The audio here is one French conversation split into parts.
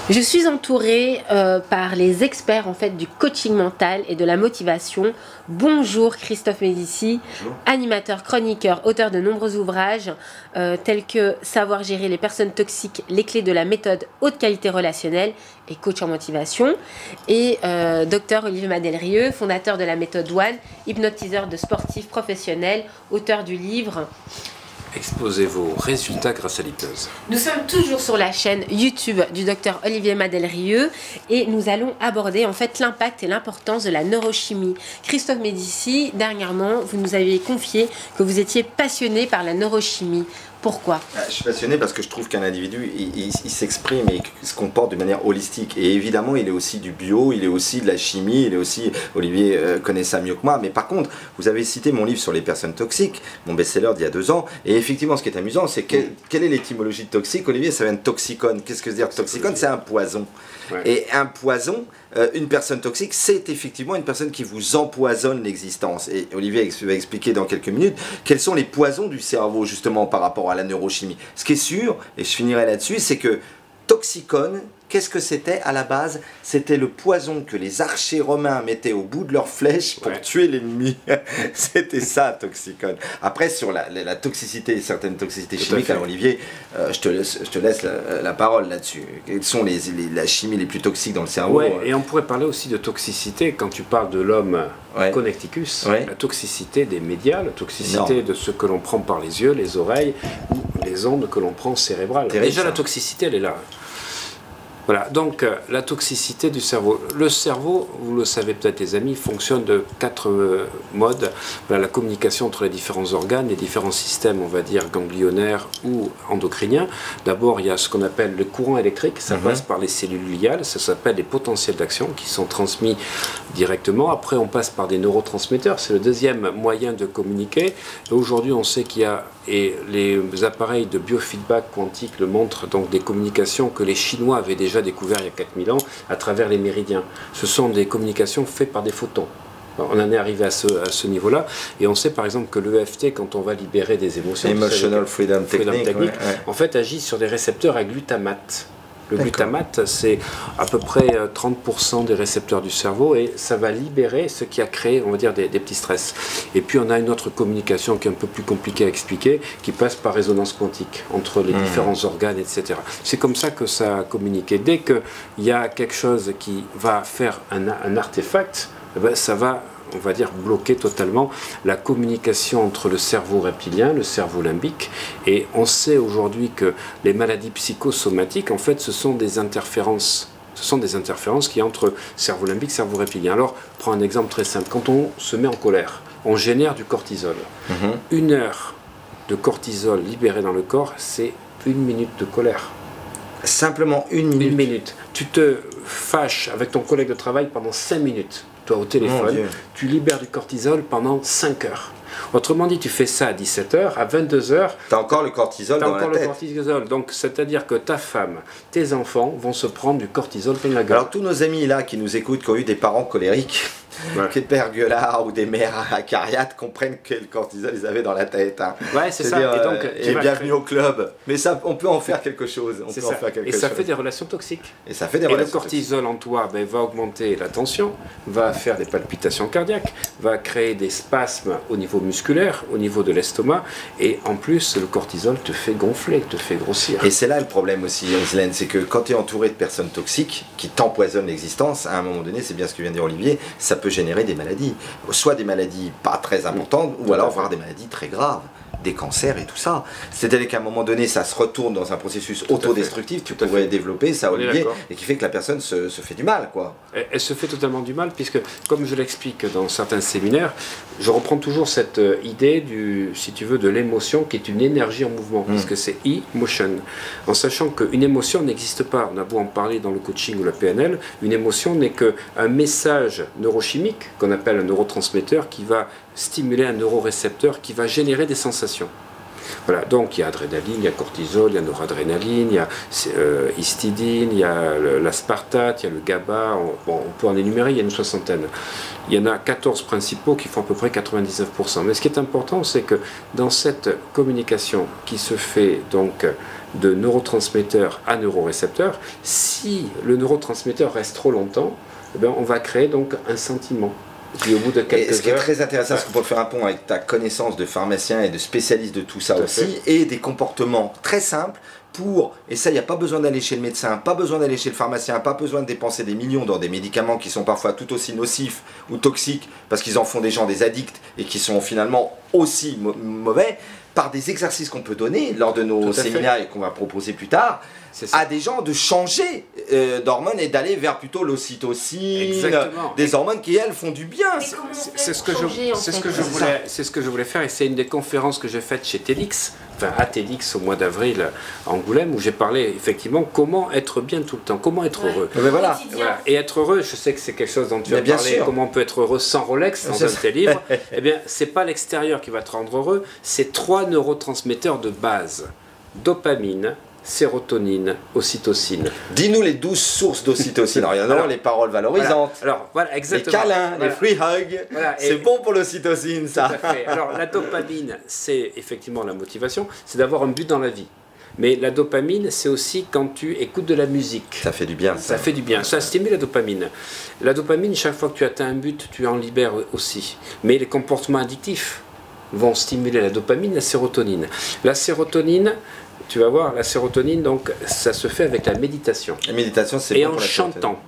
Je suis entourée par les experts en fait du coaching mental et de la motivation. Bonjour Christophe Médici, animateur, chroniqueur, auteur de nombreux ouvrages tels que Savoir gérer les personnes toxiques, les clés de la méthode haute qualité relationnelle et coach en motivation. Et Dr Olivier Madelrieux, fondateur de la méthode One, hypnotiseur de sportifs professionnels, auteur du livre Exposez vos résultats grâce à l'hypnose. Nous sommes toujours sur la chaîne YouTube du Dr Olivier Madelrieux et nous allons aborder en fait l'impact et l'importance de la neurochimie. Christophe Médici, dernièrement, vous nous avez confié que vous étiez passionné par la neurochimie. Pourquoi? Je suis passionné parce que je trouve qu'un individu, il s'exprime et il se comporte de manière holistique. Et évidemment, il est aussi du bio, il est aussi de la chimie, il est aussi, Olivier connaît ça mieux que moi. Mais par contre, vous avez cité mon livre sur les personnes toxiques, mon best-seller d'il y a 2 ans. Et effectivement, ce qui est amusant, c'est quelle est l'étymologie de toxique? Olivier, ça vient de toxicone. Qu'est-ce que veut dire toxicone? C'est un poison. Ouais. Et un poison, une personne toxique, c'est effectivement une personne qui vous empoisonne l'existence. Et Olivier va expliquer dans quelques minutes quels sont les poisons du cerveau justement par rapport à la neurochimie. Ce qui est sûr, et je finirai là-dessus, c'est que toxicone, qu'est-ce que c'était à la base? C'était le poison que les archers romains mettaient au bout de leurs flèches pour tuer l'ennemi. C'était ça, toxicone. Après, sur la toxicité, certaines toxicités chimiques, alors Olivier, je te laisse la parole là-dessus. Quelles sont la chimie les plus toxiques dans le cerveau? Et on pourrait parler aussi de toxicité quand tu parles de l'homme connecticus, la toxicité des médias, la toxicité de ce que l'on prend par les yeux, les oreilles, ou les ondes que l'on prend cérébrales. Déjà, la toxicité, elle est là. Voilà, donc la toxicité du cerveau. Le cerveau, vous le savez peut-être les amis, fonctionne de 4 modes. Voilà, la communication entre les différents organes, les différents systèmes, on va dire, ganglionnaires ou endocriniens. D'abord, il y a ce qu'on appelle le courant électrique, ça passe par les cellules gliales, ça s'appelle les potentiels d'action qui sont transmis directement. Après, on passe par des neurotransmetteurs, c'est le deuxième moyen de communiquer. Aujourd'hui, on sait qu'il y a, et les appareils de biofeedback quantique le montrent, donc des communications que les Chinois avaient déjà découvert il y a 4000 ans à travers les méridiens. Ce sont des communications faites par des photons. On en est arrivé à ce niveau-là et on sait par exemple que l'EFT, quand on va libérer des émotions, Emotional Freedom Technique, en fait agit sur des récepteurs à glutamate. Le glutamate, c'est à peu près 30% des récepteurs du cerveau et ça va libérer ce qui a créé, on va dire, des petits stress. Et puis on a une autre communication qui est un peu plus compliquée à expliquer, qui passe par résonance quantique entre les différents organes, etc. C'est comme ça que ça a communiqué. Dès qu'il y a quelque chose qui va faire un artefact, ça va, on va dire, bloquer totalement la communication entre le cerveau reptilien, le cerveau limbique. Et on sait aujourd'hui que les maladies psychosomatiques, en fait, ce sont des interférences. Ce sont des interférences qui entre cerveau limbique, cerveau reptilien. Alors, prends un exemple très simple. Quand on se met en colère, on génère du cortisol. 1 heure de cortisol libéré dans le corps, c'est 1 minute de colère. Simplement 1 minute. 1 minute. Tu te fâches avec ton collègue de travail pendant 5 minutes. Toi au téléphone, tu libères du cortisol pendant 5 heures. Autrement dit, tu fais ça à 17 h, à 22 h. Tu as encore le cortisol dans la tête. Donc, c'est-à-dire que ta femme, tes enfants vont se prendre du cortisol plein la gueule. Alors, tous nos amis là qui nous écoutent, qui ont eu des parents colériques, que les pères gueulards ou des mères acariates comprennent quel cortisol ils avaient dans la tête. Hein. Ouais, c'est ça. Et donc, bienvenue au club. Mais ça, on peut en faire quelque chose. Ça fait des relations toxiques. Et ça fait des relations le cortisol en toi va augmenter la tension, va faire des palpitations cardiaques, va créer des spasmes au niveau musculaire, au niveau de l'estomac. Et en plus, le cortisol te fait gonfler, te fait grossir. Et c'est là le problème aussi, Iselène, c'est que quand tu es entouré de personnes toxiques qui t'empoisonnent l'existence, à un moment donné, c'est bien ce que vient de dire Olivier, ça peut générer des maladies. Soit des maladies pas très importantes, ou alors voire des maladies très graves. Des cancers et tout ça. C'est-à-dire qu'à un moment donné, ça se retourne dans un processus autodestructif, tu pourrais développer ça, Olivier, et qui fait que la personne se fait du mal, quoi. Elle se fait totalement du mal, puisque, comme je l'explique dans certains séminaires, je reprends toujours cette idée si tu veux, de l'émotion qui est une énergie en mouvement, puisque c'est e-motion. En sachant qu'une émotion n'existe pas, on a beau en parler dans le coaching ou la PNL, une émotion n'est qu'un message neurochimique, qu'on appelle un neurotransmetteur, qui va stimuler un neurorécepteur qui va générer des sensations. Voilà, donc il y a adrénaline, il y a cortisol, il y a noradrénaline, il y a histidine, il y a l'aspartate, il y a le GABA, on peut en énumérer, il y a une soixantaine. Il y en a 14 principaux qui font à peu près 99%. Mais ce qui est important, c'est que dans cette communication qui se fait donc de neurotransmetteur à neurorécepteur, si le neurotransmetteur reste trop longtemps, eh bien, on va créer donc un sentiment. Puis au bout de quelques ce qui est très intéressant, c'est qu'on peut faire un pont avec ta connaissance de pharmacien et de spécialiste de tout ça aussi, et des comportements très simples et ça, il n'y a pas besoin d'aller chez le médecin, pas besoin d'aller chez le pharmacien, pas besoin de dépenser des millions dans des médicaments qui sont parfois tout aussi nocifs ou toxiques, parce qu'ils en font des gens des addicts et qui sont finalement aussi mauvais, par des exercices qu'on peut donner lors de nos séminaires et qu'on va proposer plus tard, à des gens de changer d'hormones et d'aller vers plutôt l'ocytocine, des hormones qui elles font du bien. C'est ce que je voulais faire, et c'est une des conférences que j'ai faites chez TEDx, enfin à TEDx au mois d'avril à Angoulême, où j'ai parlé effectivement comment être bien tout le temps, comment être heureux. Mais voilà. Et être heureux, je sais que c'est quelque chose dont tu as parlé, comment on peut être heureux sans Rolex dans un de tes livres. Eh bien, c'est pas l'extérieur qui va te rendre heureux, c'est 3 neurotransmetteurs de base: dopamine, sérotonine, ocytocine. Dis-nous les 12 sources d'ocytocine. Alors, il y en a les paroles valorisantes, voilà, exactement. Les câlins, les free hugs. Voilà, c'est bon pour l'ocytocine, ça. Tout à fait. Alors, la dopamine, c'est effectivement la motivation, c'est d'avoir un but dans la vie. Mais la dopamine, c'est aussi quand tu écoutes de la musique. Ça fait du bien. Ça fait du bien. Ça stimule la dopamine. La dopamine, chaque fois que tu atteins un but, tu en libères aussi. Mais les comportements addictifs vont stimuler la dopamine, la sérotonine. La sérotonine, tu vas voir, la sérotonine, donc, ça se fait avec la méditation. La méditation, c'est bon pour la chantant.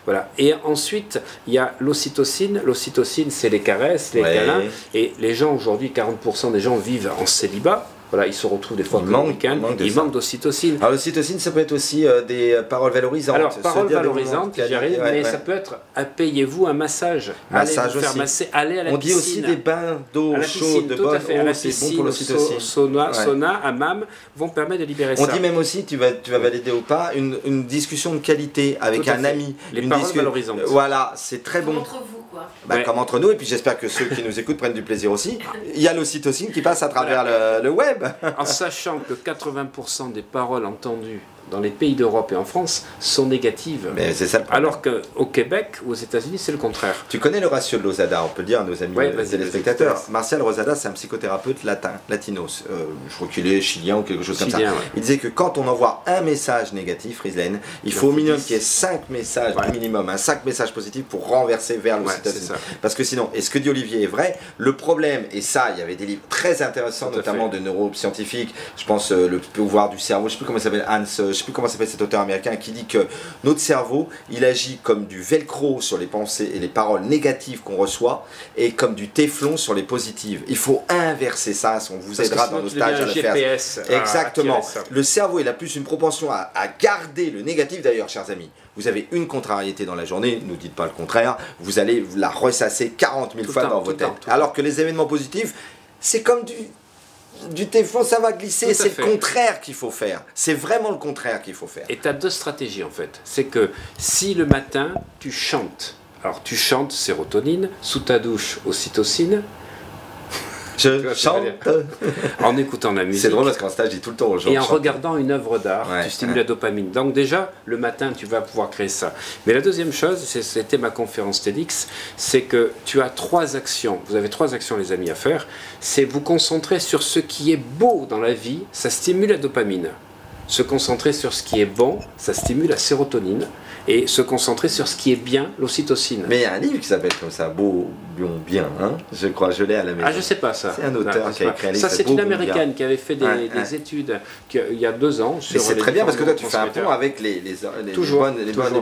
Voilà. Et ensuite, il y a l'ocytocine. L'ocytocine, c'est les caresses, les câlins. Et les gens, aujourd'hui, 40% des gens vivent en célibat. Voilà, ils se retrouvent des fois comme week-end, ils manquent d'ocytocine. Alors l'ocytocine, ça peut être aussi des paroles valorisantes. Alors, paroles valorisantes, j'y arrive, mais ça peut être payez-vous un massage. Allez vous faire masser, allez à la piscine. On dit aussi des bains d'eau chaude, de bonne eau, c'est bon pour l'ocytocine. Sauna, hammam, vont permettre de libérer ça. On dit même aussi, tu vas valider ou pas, une discussion de qualité avec un ami. Les paroles valorisantes. Voilà, c'est très bon. Entre vous, quoi. Comme entre nous, et puis j'espère que ceux qui nous écoutent prennent du plaisir aussi. Il y a l'ocytocine qui passe à travers le web. En sachant que 80% des paroles entendues dans les pays d'Europe et en France sont négatives. Mais c'est ça le problème. Alors qu'au Québec ou aux États-Unis, c'est le contraire. Tu connais le ratio de Losada, on peut le dire à nos amis téléspectateurs. Martial Rosada, c'est un psychothérapeute latinos. Je crois qu'il est chilien ou quelque chose comme ça. Ouais. Il disait que quand on envoie un message négatif, Rislaine, il faut au minimum qu'il y ait 5 messages, minimum, 5 messages positifs pour renverser vers l'ocytocine. Parce que sinon, et ce que dit Olivier est vrai, le problème, et ça, il y avait des livres très intéressants, notamment de neuroscientifiques, je pense le pouvoir du cerveau, je ne sais plus comment il s'appelle, Hans, je ne sais plus comment s'appelle cet auteur américain, qui dit que notre cerveau, il agit comme du velcro sur les pensées et les paroles négatives qu'on reçoit, et comme du téflon sur les positives. Il faut inverser ça, on vous aidera dans nos stages à le faire. Exactement. Le cerveau, il a plus une propension à garder le négatif. D'ailleurs, chers amis, vous avez une contrariété dans la journée, ne dites pas le contraire, vous allez la ressasser 40 000 fois dans vos têtes. Alors que les événements positifs, c'est comme du téflon, ça va glisser, c'est le contraire qu'il faut faire. C'est vraiment le contraire qu'il faut faire. Et tu as 2 stratégies en fait. C'est que si le matin, tu chantes, alors tu chantes sérotonine, sous ta douche, ocytocine. Je chante. En écoutant la musique. C'est drôle parce qu'en stage, je dis tout le temps aux gens. Et en regardant une œuvre d'art, tu stimules la dopamine. Donc déjà, le matin, tu vas pouvoir créer ça. Mais la deuxième chose, c'était ma conférence TEDx, c'est que tu as 3 actions. Vous avez 3 actions, les amis, à faire. C'est vous concentrer sur ce qui est beau dans la vie, ça stimule la dopamine. Se concentrer sur ce qui est bon, ça stimule la sérotonine. Et se concentrer sur ce qui est bien, l'ocytocine. Mais il y a un livre qui s'appelle comme ça, Beau, bien, hein, je crois, je l'ai à la maison. Ah, je sais pas ça. C'est un auteur qui a écrit un livre. Ça, c'est une américaine qui avait fait des études il y a 2 ans. Mais c'est très bien parce que toi, tu fais un pont avec les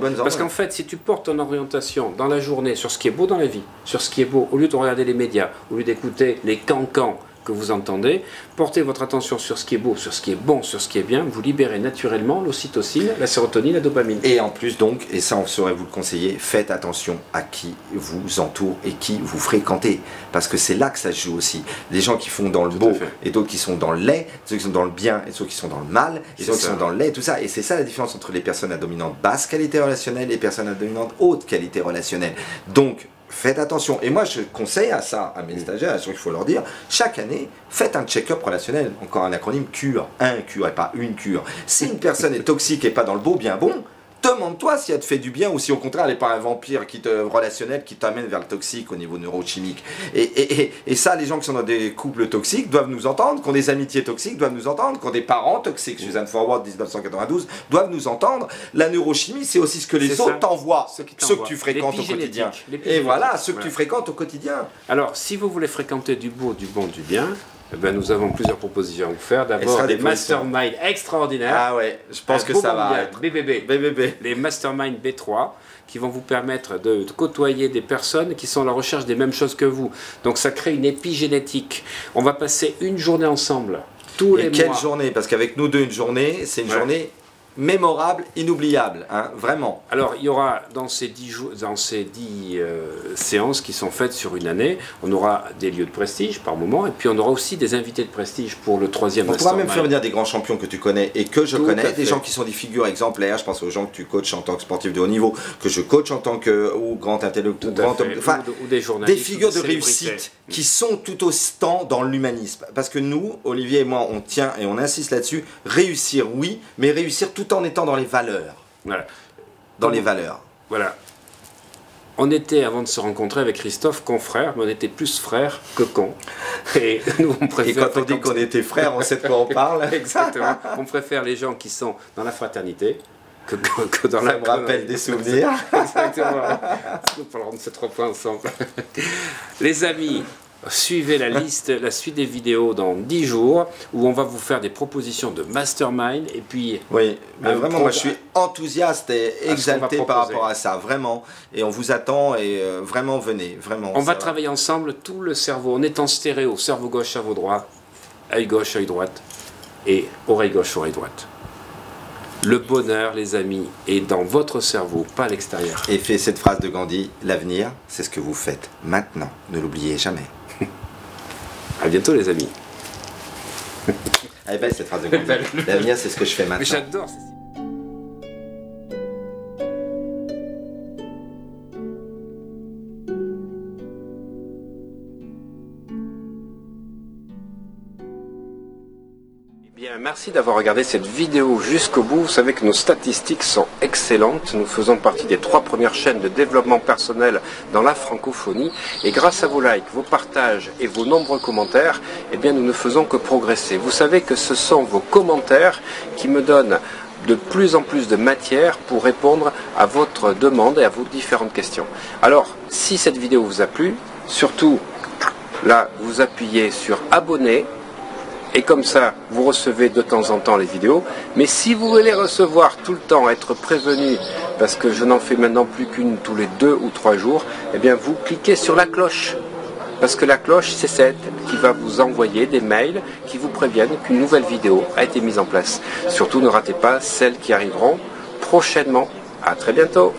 bonnes Parce qu'en fait, si tu portes ton orientation dans la journée sur ce qui est beau dans la vie, sur ce qui est beau, au lieu de regarder les médias, au lieu d'écouter les cancans que vous entendez, portez votre attention sur ce qui est beau, sur ce qui est bon, sur ce qui est bien, vous libérez naturellement l'ocytocine, la sérotonine, la dopamine. Et en plus donc, et ça on saurait vous le conseiller, faites attention à qui vous entoure et qui vous fréquentez, parce que c'est là que ça se joue aussi. Les gens qui font dans le beau et d'autres qui sont dans le laid, ceux qui sont dans le bien et ceux qui sont dans le mal, et ceux qui sont dans le laid, tout ça. Et c'est ça la différence entre les personnes à dominante basse qualité relationnelle et les personnes à dominante haute qualité relationnelle. Donc, faites attention. Et moi, je conseille à ça, à mes stagiaires, à ceux qu'il faut leur dire, chaque année, faites un check-up relationnel. Encore un acronyme, cure. Un cure et pas une cure. Si une personne est toxique et pas dans le beau, bien bon, demande-toi si elle te fait du bien ou si au contraire elle n'est pas un vampire relationnel qui t'amène vers le toxique au niveau neurochimique. Et ça, les gens qui sont dans des couples toxiques doivent nous entendre, qui ont des amitiés toxiques doivent nous entendre, qui ont des parents toxiques, Suzanne Forward 1992, doivent nous entendre. La neurochimie, c'est aussi ce que les autres t'envoient, ceux que tu fréquentes au quotidien. Et voilà, ceux que tu fréquentes au quotidien. Alors, si vous voulez fréquenter du beau, du bon, du bien, eh ben, nous avons plusieurs propositions à vous faire. D'abord, des masterminds extraordinaires. Ah ouais, je pense que ça va être BBB. Les masterminds B3 qui vont vous permettre de côtoyer des personnes qui sont à la recherche des mêmes choses que vous. Donc ça crée une épigénétique. On va passer une journée ensemble, tous les mois. Quelle journée? Parce qu'avec nous deux, une journée, c'est une journée mémorable, inoubliable, hein, vraiment. Alors, il y aura dans ces 10 séances qui sont faites sur une année, on aura des lieux de prestige par moment, et puis on aura aussi des invités de prestige pour le 3e mastermind. On pourra même faire venir des grands champions que tu connais et que je connais, des gens qui sont des figures exemplaires. Je pense aux gens que tu coaches en tant que sportif de haut niveau, que je coach en tant que grand intellectuel, enfin, ou des journalistes, des figures de réussite qui sont tout autant dans l'humanisme. Parce que nous, Olivier et moi, on tient et on insiste là-dessus, réussir, oui, mais réussir tout en étant dans les valeurs. Voilà. Dans les valeurs. Voilà. On était, avant de se rencontrer avec Christophe, confrères, mais on était plus frères que cons. Et nous, on préfère... Et quand on dit qu'on était frères, on sait de quoi on parle. Exactement. On préfère les gens qui sont dans la fraternité que dans ça me rappelle des souvenirs. Exactement. Nous parlerons de ces 3 points ensemble. Les amis, suivez la suite des vidéos dans 10 jours où on va vous faire des propositions de mastermind et puis... Oui, mais vraiment, moi je suis enthousiaste et exalté par rapport à ça, vraiment. Et on vous attend et vraiment, venez, vraiment. On va travailler ensemble tout le cerveau. On est en stéréo, cerveau gauche, cerveau droit, œil gauche, œil droite et oreille gauche, oreille droite. Le bonheur, les amis, est dans votre cerveau, pas à l'extérieur. Et fait cette phrase de Gandhi, l'avenir, c'est ce que vous faites maintenant. Ne l'oubliez jamais. À bientôt les amis. Elle est belle cette phrase de Gandhi. L'avenir c'est ce que je fais maintenant. Mais j'adore. Merci d'avoir regardé cette vidéo jusqu'au bout. Vous savez que nos statistiques sont excellentes. Nous faisons partie des 3 premières chaînes de développement personnel dans la francophonie. Et grâce à vos likes, vos partages et vos nombreux commentaires, eh bien, nous ne faisons que progresser. Vous savez que ce sont vos commentaires qui me donnent de plus en plus de matière pour répondre à votre demande et à vos différentes questions. Alors, si cette vidéo vous a plu, surtout, là, vous appuyez sur abonner. Et comme ça, vous recevez de temps en temps les vidéos. Mais si vous voulez recevoir tout le temps, être prévenu, parce que je n'en fais maintenant plus qu'une tous les 2 ou 3 jours, eh bien vous cliquez sur la cloche. Parce que la cloche, c'est celle qui va vous envoyer des mails qui vous préviennent qu'une nouvelle vidéo a été mise en place. Surtout, ne ratez pas celles qui arriveront prochainement. À très bientôt.